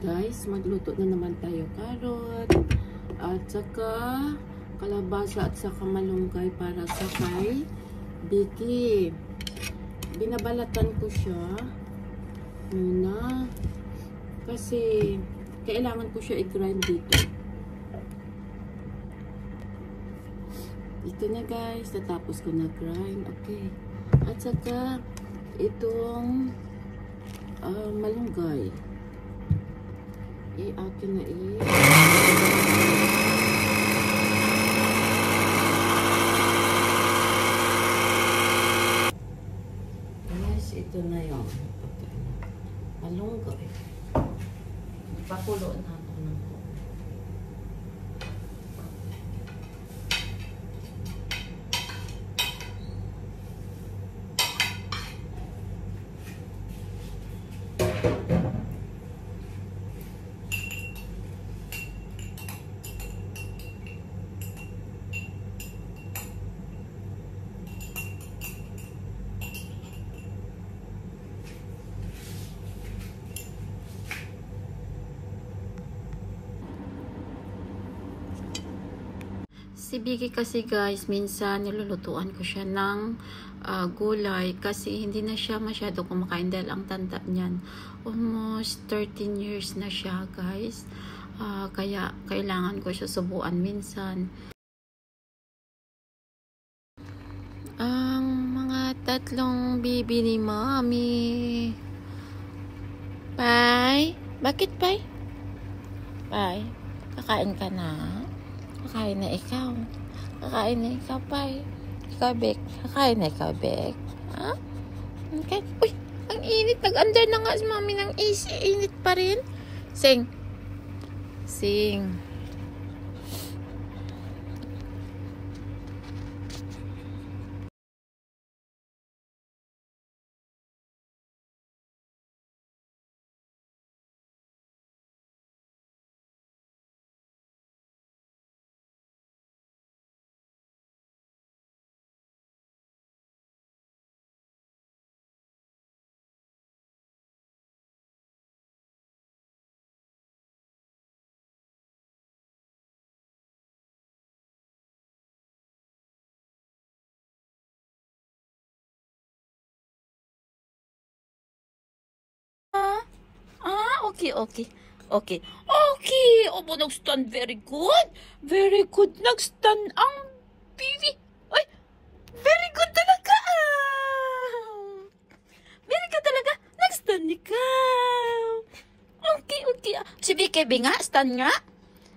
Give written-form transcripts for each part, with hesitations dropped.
Guys, magluto na naman tayo carrot at saka kalabasa at saka malunggay para sa kay Vicky. Binabalatan ko siya muna kasi kailangan ko siya i-grind dito. Ito na guys, natapos ko na grind. Okay. At saka itong malunggay. Akin na guys, ito na yung malunggay. Pakulo na ito ng si Vicky kasi guys, minsan nilulutuan ko siya ng gulay kasi hindi na siya masyado kumakain dahil ang tanda niyan. Almost 13 years na siya guys. Kaya kailangan ko siya subuan minsan. Ang mga tatlong bibi ni Mommy. Pai? Bakit Pai? Pai, kakain ka na? Kakain na ikaw. Kakain na ikaw, Pai. Ikaw, Bek. Kakain na ikaw, Bek. Ha? Okay. Uy, ang init. Nag-under na nga si Mommy ng AC. Init pa rin. Sing. Sing. Okay, okay. Okay. Okay. Opo, nag-stand. Very good. Very good. Nag-stand ang baby. Ay, very good talaga. Very good talaga. Nag-stand ikaw. Okay, okay. Si Vicky, nga, stand nga.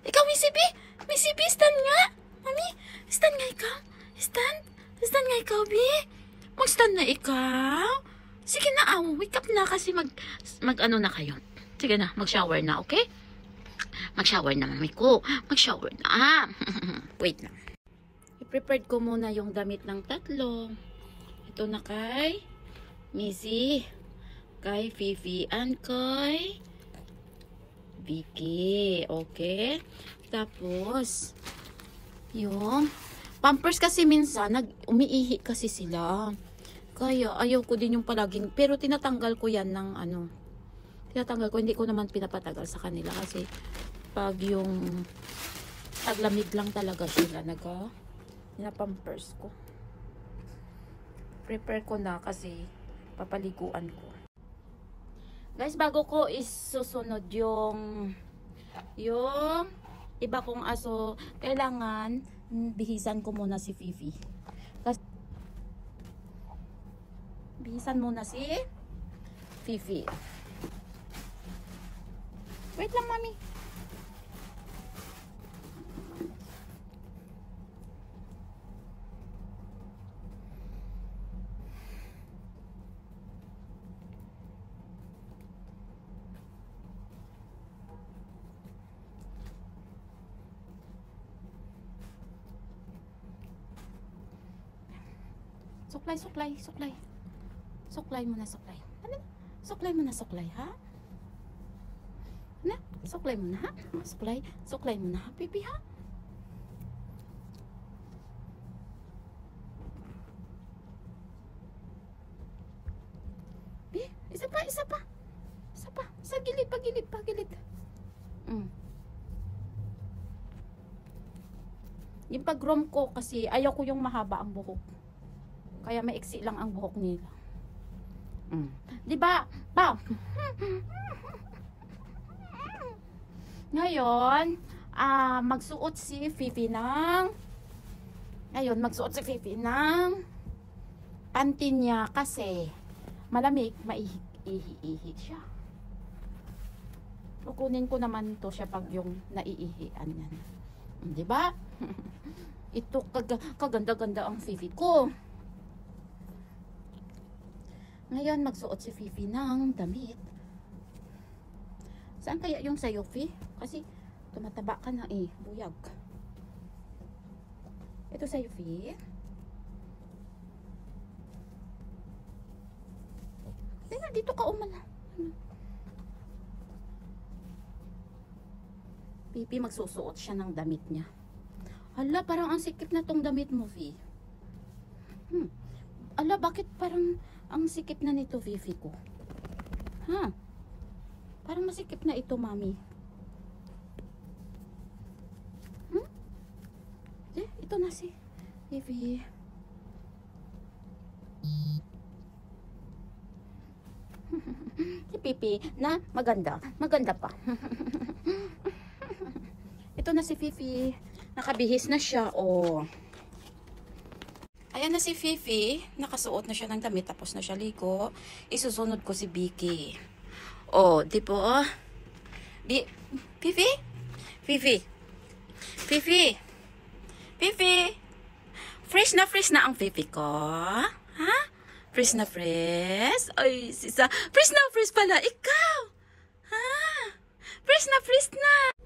Ikaw, Miss B. Miss B, stand nga. Mami, stand nga ikaw. Stand. Stand nga ikaw, B. Mag-stand na ikaw. Sige na, wake up na kasi mag-ano na kayo. Sige na, mag-shower na, okay? Mag-shower na, mami ko. Mag-shower na. Wait na. I-prepared ko muna yung damit ng tatlo. Ito na kay Missy, kay Fifi, and kay Vicky. Okay? Tapos, yung pampers kasi minsan, umiihi kasi sila. Kaya, ayaw ko din yung palaging, pero tinatanggal ko yan ng tinatanggal ko, hindi ko naman pinapatagal sa kanila kasi pag yung taglamig lang talaga sila pampers ko. Prepare ko na kasi papaliguan ko. Guys, bago ko isusunod yung iba kong aso, kailangan bihisan ko muna si Fifi. Kasi bihisan muna si Fifi. Wait lang, Mami. Suklay. Suklay muna, suklay. Ano? Suklay muna, suklay, ha? Na, suklay mo na ha. Suklay mo na ha, baby ha. Isa pa. Sa gilid, pagilid. Mm. Yung pag-roam ko kasi ayaw ko yung mahaba ang buhok. Kaya maiksi lang ang buhok nila. Mm. 'Di ba? Pa. Ngayon, magsuot si Fifi ng panty niya kasi malamig, maihi-ihi siya. Kukunin ko naman to siya pag yung naiihian yan. 'Di ba? Ito kaganda-ganda ang Fifi ko. Ngayon magsuot si Fifi ng damit. Saan kaya yung sayo, Fi? Kasi tumataba ka na eh, buyag. Ito sa'yo, Fi. Teka, dito ka umala. Pipi, magsusuot siya ng damit niya. Hala, parang ang sikip na tong damit mo, Fi. Ala, bakit parang ang sikip na nito, Fifi ko? Ha? Parang masikip na ito, Mami. Ito na si Fifi. Si Pipi na maganda. Maganda pa. Ito na si Fifi. Nakabihis na siya, oh. Ayan na si Fifi. Nakasuot na siya ng damit. Tapos na siya ligo. Isusunod ko si Vicky. Oh, di po, oh. Fifi? Fifi? Fifi? Fifi? Fresh na ang Fifi ko. Ha? Fresh na fresh? Ay, sisa. Fresh na fresh pala. Ikaw. Ha? Fresh na fresh na.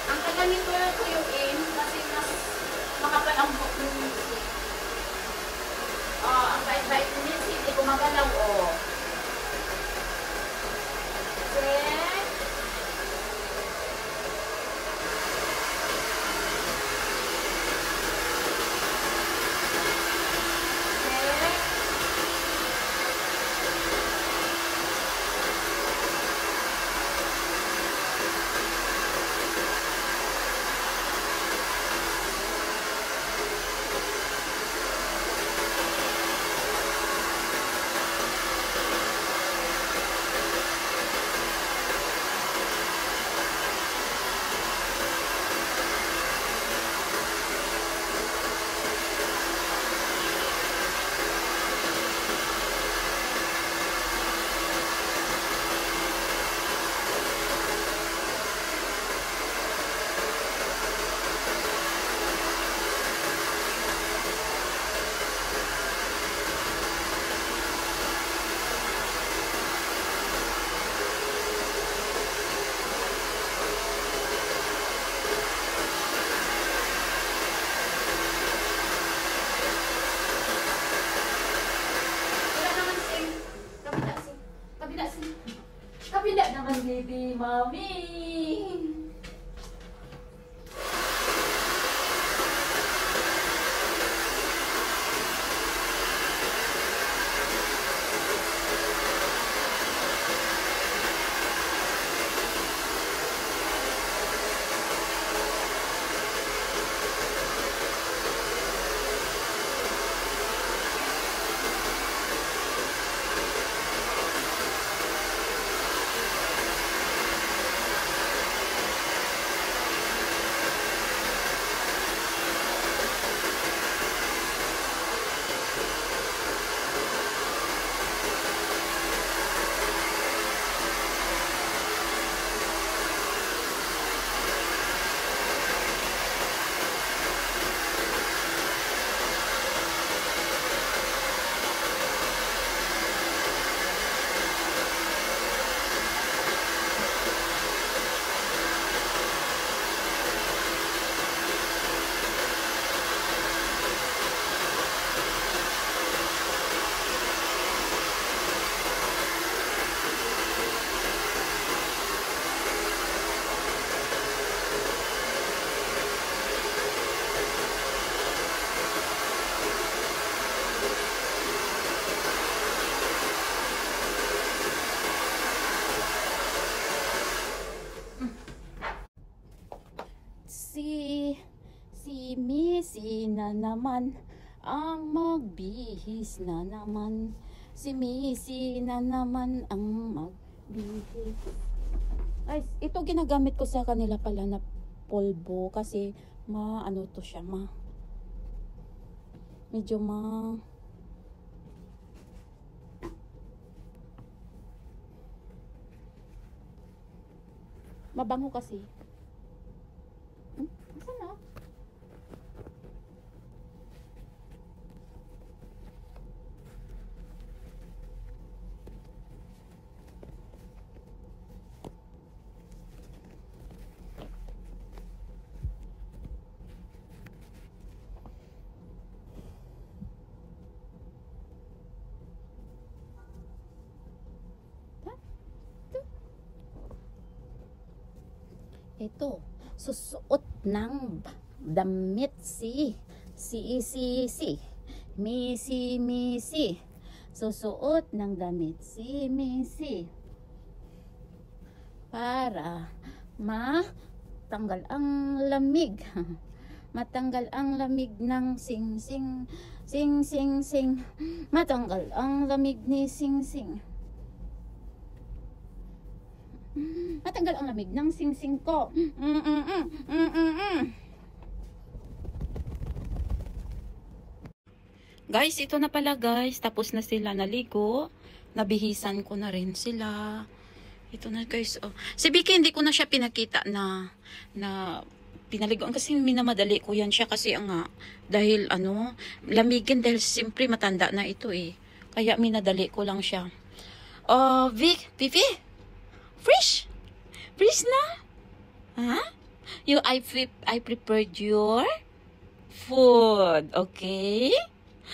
Ang tagal nito ko yung kasi mas makapal ang buhok ng Mincy. Ang bait-bait ng Mincy, hindi ko magalaw, oh. Set. Kabila naman, baby, mommy. naman ang magbihis na naman. Si Missy na naman ang magbihis. Guys, ito ginagamit ko sa kanila pala na polvo kasi ano to siya, medyo mabango kasi. Saan na? Ito, susuot ng damit si Missy. Susuot ng damit si Missy para matanggal ang lamig. Matanggal ang lamig ng sing. Matanggal ang lamig ni sing. Matanggal ang lamig ng sing ko. Guys, ito na pala guys. Tapos na sila naligo. Nabihisan ko na rin sila. Ito na guys. Oh. Si Vicky hindi ko na siya pinakita na pinaliguan kasi minamadali ko yan siya kasi nga dahil lamigin dahil simpre matanda na ito eh. Kaya minadali ko lang siya. Vivi? Fresh na? Huh? I prepared your food, okay?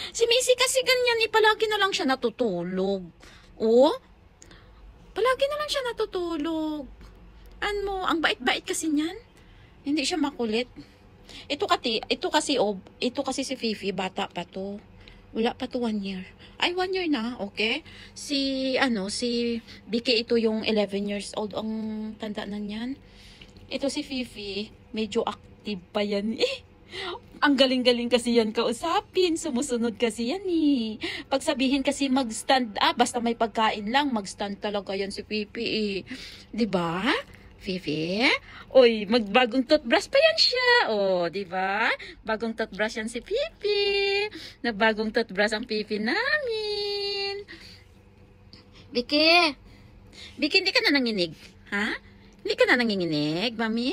Si Missy kasi ganyan eh, palagi na lang siya natutulog. Oh? Palagi na lang siya natutulog. Ang bait-bait kasi niyan. Hindi siya makulit. Ito kasi si Fifi, bata pa to. Wala pa to 1 year. Ay, 1 year na, okay? Si Vicky, ito yung 11 years old ang tanda na niyan. Ito si Fifi, medyo active pa yan eh. Ang galing-galing kasi yan kausapin. Sumusunod kasi yan eh. Pag sabihin kasi mag-stand up, basta may pagkain lang, mag-stand talaga yan si Fifi eh. Diba? Fifi? Oy, magbagong toothbrush pa yan siya. Oh, di ba? Bagong toothbrush yan si Fifi. Nagbagong toothbrush ang Fifi namin. Vicky, hindi ka na nanginig? Ha? Hindi ka na nanginginig, mami?